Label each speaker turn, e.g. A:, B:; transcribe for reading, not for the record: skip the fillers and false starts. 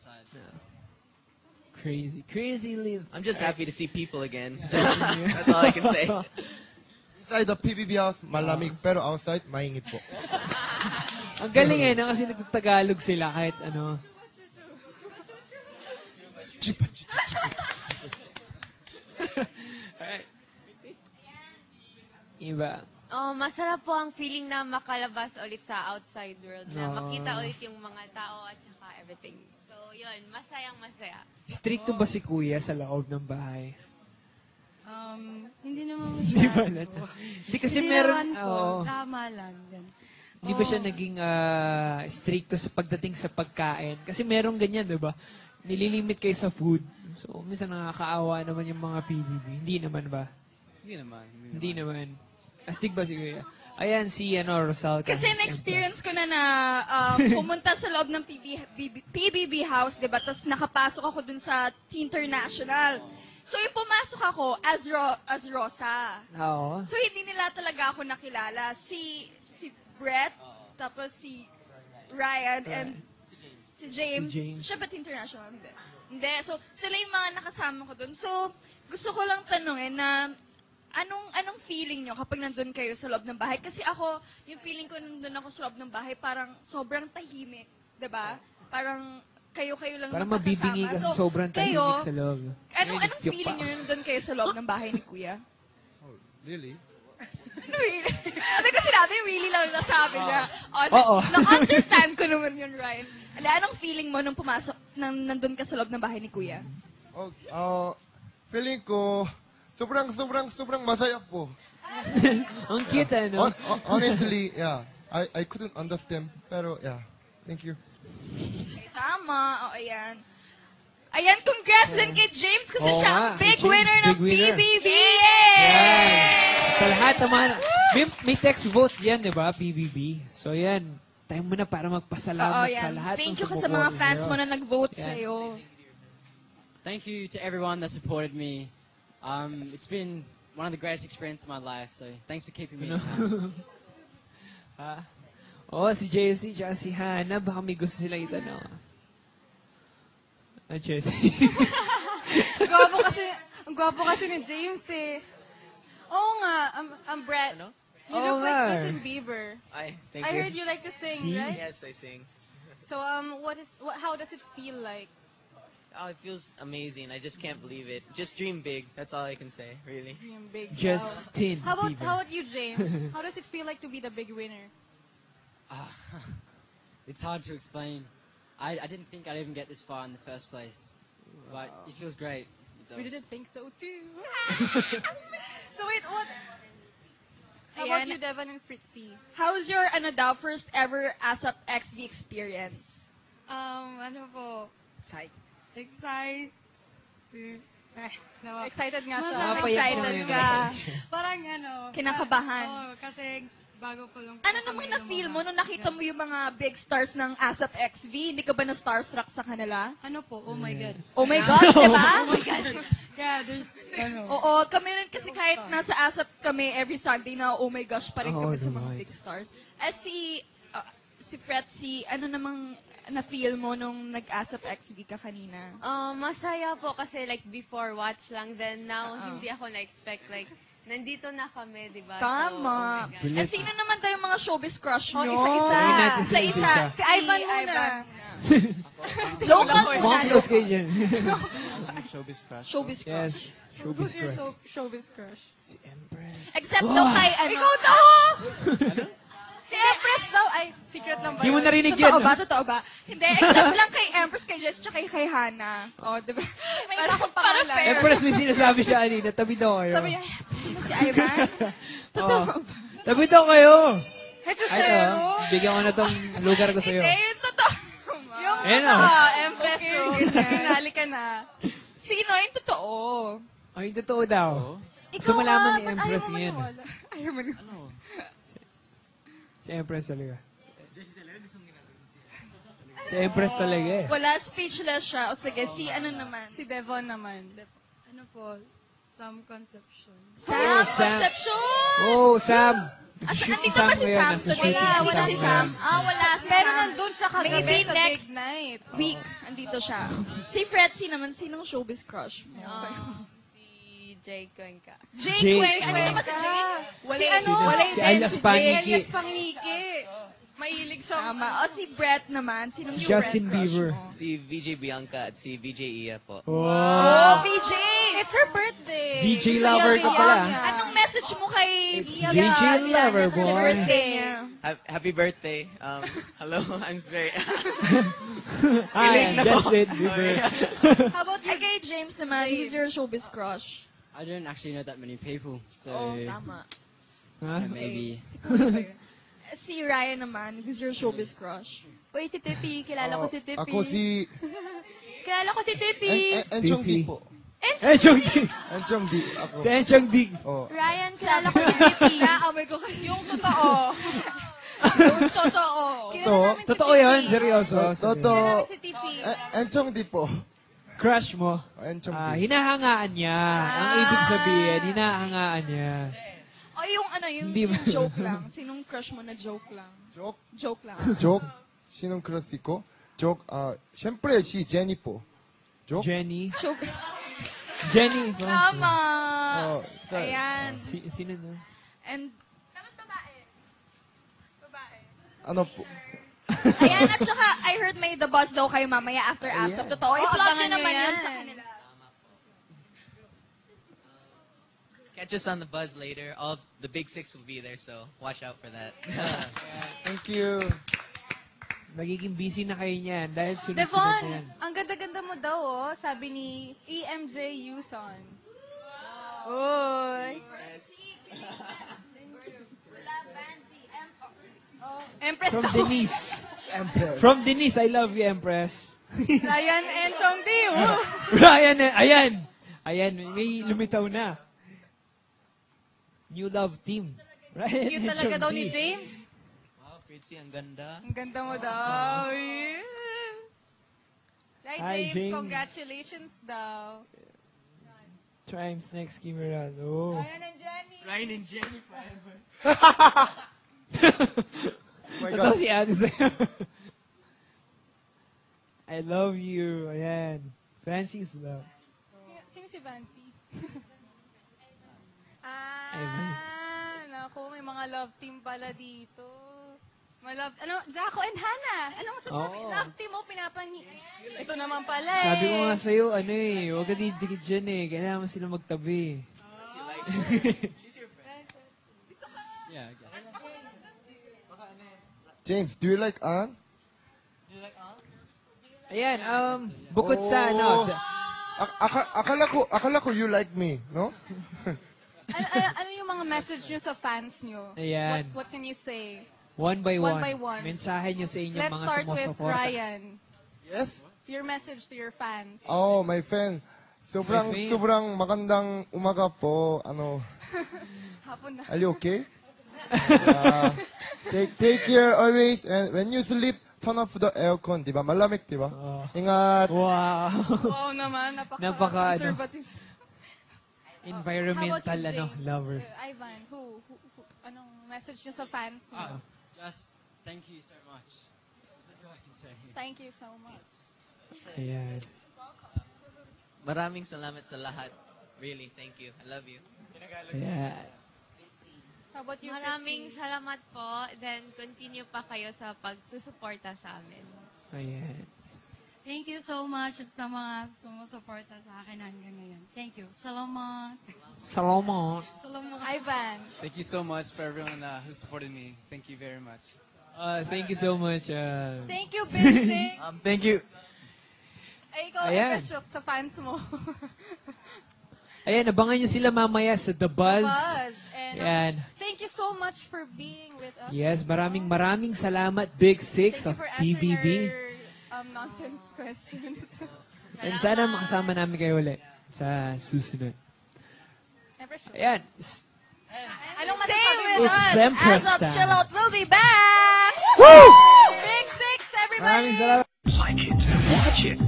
A: outside.
B: Crazy. Crazy live.
C: I'm just happy to see people again. That's all I can say.
D: Inside the PBB house, malamig. Pero outside, mainit po.
B: Ang galing eh, kasi nagtatagalog sila kahit ano. Iba.
E: Oh, masarap po ang feeling na makalabas ulit sa outside world na
B: No.
E: makita ulit yung mga tao at saka everything. So, yun, masayang-masaya.
B: Stricto ba si Kuya sa loob ng bahay?
F: Hindi naman
B: Di ba? Hindi kasi meron... Oo.
F: Tama lang. Yan.
B: Hindi ba siya naging stricto sa pagdating sa pagkain? Kasi merong ganyan, di ba? Nililimit kayo sa food. So, minsan nakakaawa naman yung mga PBB. Hindi naman ba? Hindi naman. Astig ba si Kuya? Ayan, si Rosal.
G: Kasi na-experience ko na pumunta sa loob ng PBB house, di ba? Tapos nakapasok ako dun sa International. So, yung pumasok ako as Rosa.
B: Oo.
G: So, hindi nila talaga ako nakilala. Si Brett, tapos si Ryan, and si James. Siya ba't international? Hindi. So, sila yung mga nakasama ko dun. So, gusto ko lang tanungin na anong feeling nyo kapag nandun kayo sa loob ng bahay? Kasi ako, yung feeling ko nandun ako sa loob ng bahay, parang sobrang tahimik. Diba? Parang kayo-kayo lang
B: Parang
G: magkakasama.
B: mabibingi ka sa sobrang tahimik sa loob.
G: Anong feeling nyo nandun kayo sa loob ng bahay ni Kuya?
D: Oh, really?
G: Really? Ano ko sinabi? Really lang nasabi niya.
B: Oo.
G: Na-understand ko naman yun, Ryan. Anong feeling mo nung pumasok, nandun ka sa loob ng bahay ni Kuya?
D: Feeling ko, sobrang masaya po.
B: Ang cute, ano?
D: Honestly, yeah. I couldn't understand, pero yeah. Thank you.
G: Okay, tama. O, ayan. Ayan, congrats din kay James kasi siya ang big
B: James,
G: winner ng
B: big winner.
G: PBB!
B: Sa lahat naman, may text votes yan, di ba? PBB. So yan, time mo na para magpasalamat sa lahat.
G: Thank you sa mga fans mo na nag-vote sa'yo.
A: Thank you to everyone that supported me. It's been one of the greatest experiences of my life, so thanks for keeping me in the house.
B: Si JC, tsaka si Hannah, baka may gusto sila itanong. JC.
F: Ang gwapo kasi ni James eh. Oo nga, ang Brett.
C: Ano?
F: You look like Justin Bieber.
C: Thank
F: I
C: you.
F: heard you like to sing, right?
C: Yes, I sing.
F: So, how does it feel like?
C: Oh, it feels amazing. I just can't believe it. Just dream big. That's all I can say, really.
F: Dream big.
B: Justin
F: How
B: Bieber.
F: about you, James? How does it feel like to be the big winner?
A: It's hard to explain. I didn't think I'd even get this far in the first place. But it feels great.
F: We didn't think so too. So wait, what? How about you, Devon and Fritzy?
G: How's your first ever ASAP XV experience?
F: Excited.
G: Excited nga siya.
F: Excited ka. Parang
G: Kinakabahan.
F: Oo, kasi bago ko lang.
G: Ano naman na-feel mo nung nakita mo yung mga big stars ng ASAP XV? Hindi ka ba na-starstruck sa kanila?
F: Oh my God.
G: Oh my gosh, diba?
F: Oh my God. Yeah, there's,
G: Oo, kami rin kasi kahit nasa ASAP kami every Sunday na oh my gosh pa rin kami sa mga big stars. Si Fretzy, ano namang na-feel mo nung nag-ASAP XV ka kanina?
E: Masaya po kasi like before watch lang, then now hindi ako na-expect like nandito na kami, di ba?
G: Tama.
E: So, oh
G: Sino naman tayo mga showbiz crush nyo?
B: Isa-isa.
G: Si Ivan muna. Local muna.
B: Mga close kayo dyan.
D: Showbiz crush.
G: Showbiz crush.
B: Yes. Showbiz crush.
F: showbiz crush?
B: Si Empress.
G: Except daw kay
F: Ikaw daw! Si Empress daw. Ay, secret lang ba?
B: Hindi mo narinig yan.
G: Totoo ba? Hindi, except lang kay Empress, kay Jess, tsaka kay Hannah. Oh, diba?
F: May iba akong pangalan.
B: Empress, may sinasabi siya kanina. Tabi daw kayo.
F: Sabi niya,
G: Sino si Ivan? Totoo ba?
B: Tabi daw kayo.
F: Hechosero.
B: Bigyan ko na tong lugar ko sa'yo.
G: Hindi, yung totoo.
F: Yung
B: Ayun
F: totoo, Empress. Pinali ka na.
G: Sino? Yung totoo.
B: Ay, totoo daw. Gusto mo malaman ni Empress ngayon.
G: Ayaw mo naman.
B: Si Empress talaga. Si Empress talaga eh.
G: Wala, speechless siya. O sige, si ano naman?
F: Si Devon naman. Ano po? Sam Conception.
G: Sam
B: Sam.
G: Concepcion!
B: Oh, Sam.
G: Andito ba si Sam today? Wala si Sam. Wala si Sam.
F: Pero nandun siya kagabi
G: Maybe
F: sa
G: next
F: big night.
G: week, andito siya. Si Fretzy naman, sinong showbiz crush mo?
E: Si Jay Cuenca.
G: Jay Cuenca. Andito ba si Jay?
F: Si ano?
B: Si Alias Paniki.
F: Elias Paniki. Mahilig siya.
G: Tama. O si Brett naman, sinong
B: Si
G: showbiz
B: Justin
G: crush
B: Bieber.
G: mo?
C: Si VJ Bianca at si VJ Iya po.
G: Oh, VJ!
F: It's her birthday.
B: VJ
F: Gusto
B: lover
F: niya
B: ka
F: bigyan
B: pala.
F: niya.
G: Anong message mo kay
B: It's
G: Bianca?
B: VJ lover,
G: Sa
B: boy.
G: birthday niya.
C: Happy birthday. Hello, I'm very...
B: Hi, Justin Bieber.
F: How about you?
G: Kay James naman, who's your showbiz crush?
A: I don't actually know that many people, so
G: Tama.
B: Ha?
A: maybe.
G: Si Ryan naman, who's your showbiz crush?
E: Uy, si Tippy. Kilala ko si Tippy.
D: Ako si
E: Kilala ko si Tippy.
D: Enchong Di po.
B: Enchong Dig.
D: Enchong Di. Ako.
B: Si Enchong Dig.
D: Oh.
E: Ryan, kilala ko si Tippy.
G: Naamay ko kayo. Yung totoo. Yung totoo.
D: Ito,
B: Totoo yun, seryoso.
D: Toto,
F: Si Tippy.
D: Enchong Di po.
B: Crush mo.
D: Enchong Di.
B: Hinahangaan niya. Ang ibig sabihin, hinahangaan niya.
G: O yung ano, yung
B: Hindi ba?
G: joke lang. Sinong crush mo na joke lang?
D: Joke?
G: Joke lang.
D: Joke? Sinong crush ko? Joke, syempre si Jenny po. Joke?
B: Jenny.
G: Joke.
B: Jenny.
G: Tama.
D: Oh,
G: Ayan.
B: Sino no?
G: And,
D: ano po?
G: ayan, at saka, I heard may the buzz daw kayo mamaya after ASAP. Totoo. I-plug nyo
F: abangan nyo
G: naman
F: yan.
G: yun sa kanila.
C: Catch us on the buzz later. All the big six will be there, so watch out for that.
D: Thank you.
B: Magiging busy na kayo niyan dahil sunod-sunod
F: Devon,
B: na yan.
F: ang ganda-ganda mo daw, oh. Sabi ni EMJ Yuson. Uy. Empress
B: From
F: daw.
B: Denise.
D: Empress.
B: From Denise, I love you, Empress.
F: Ryan Enchong Di, oh.
B: Ryan, ayan. Ayan, may lumitaw na. New love team. Ryan
F: Cute
B: and
F: talaga daw
B: Chong
F: ni
B: D.
F: James.
C: Wow, Fritzy, ang ganda.
F: Ang ganda mo daw. Yeah. Hi,
B: Hi,
F: James.
B: James.
F: Congratulations daw.
B: Triumphs next Kimeran. Oh.
F: Ryan and Jenny.
C: Ryan and Jenny forever.
D: Oh my
B: Ito
D: God.
B: si Ate sa'yo. I love you. Ayan. Francis love.
F: Sino si Vancy?
B: Ivan.
F: Naku, may mga love team pala dito. Jaco and Hannah. Ano masasabi?
B: Oo.
F: Love team mo, pinapani. Ito naman pala
B: Sabi ko nga sa'yo, huwag ka didikit dyan Kailangan sila magtabi.
A: Yeah, I guess.
D: James, do you like Anne?
B: Ayan, bukod sa
D: Oh. Akala ko you like me, no?
F: ano yung mga message nyo sa fans nyo?
B: Ayan.
F: What can you say?
B: one by
F: One
B: one,
F: by one.
B: mensahe nyo sa inyong
F: Let's
B: mga
F: start with
B: sumusuporta.
F: Ryan.
D: Yes?
F: Your message to your fans.
D: Oh, my fan.
B: My fan.
D: Sobrang magandang umaga po.
F: Hapon na.
D: Are you okay? Take care always. And when you sleep, turn off the aircon, di ba? Malamig, di ba? Ingat.
B: Wow.
F: Wow naman,
B: Napaka,
F: conservative.
B: Environmental,
F: How about you, James?
B: lover.
F: Ivan, anong message nyo sa fans nyo?
A: Just thank you so much. That's all I can say.
F: Thank you so much.
B: Ayan.
C: Maraming salamat sa lahat. Really, thank you. I love you.
B: Ayan.
F: How about you,
E: Maraming
F: Fritzy?
E: salamat po. Then, continue pa kayo sa pagsusuporta sa amin.
B: Ayan.
H: Thank you so much sa mga sumusuporta sa akin hanggang ngayon. Thank you. Salamat.
B: Salamat.
H: Salamat.
F: Ivan.
I: Thank you so much for everyone who supported me. Thank you very much.
B: Thank you so much.
F: Thank you, Vincent.
I: Thank you.
F: Ay, ikaw,
B: Ayan.
F: Empress, sa fans mo.
B: Ayan, abangan nyo sila mamaya sa The Buzz.
F: Buzz. And,
B: Ayan.
F: thank you so much for being with us.
B: Yes, maraming salamat, Big Six
F: Thank you
B: of
F: for answering
B: PBB.
F: our nonsense questions.
B: And sana makasama namin kayo ulit sa susunod.
F: Empress,
B: Ayan.
F: anong
G: Stay
F: masasabi mo?
G: with
B: It's
G: us.
B: Empress
G: As of
B: time.
G: Chill Out, we'll be back.
B: Woo!
G: Big Six, everybody.
B: Maraming salamat.
J: Like it, watch it,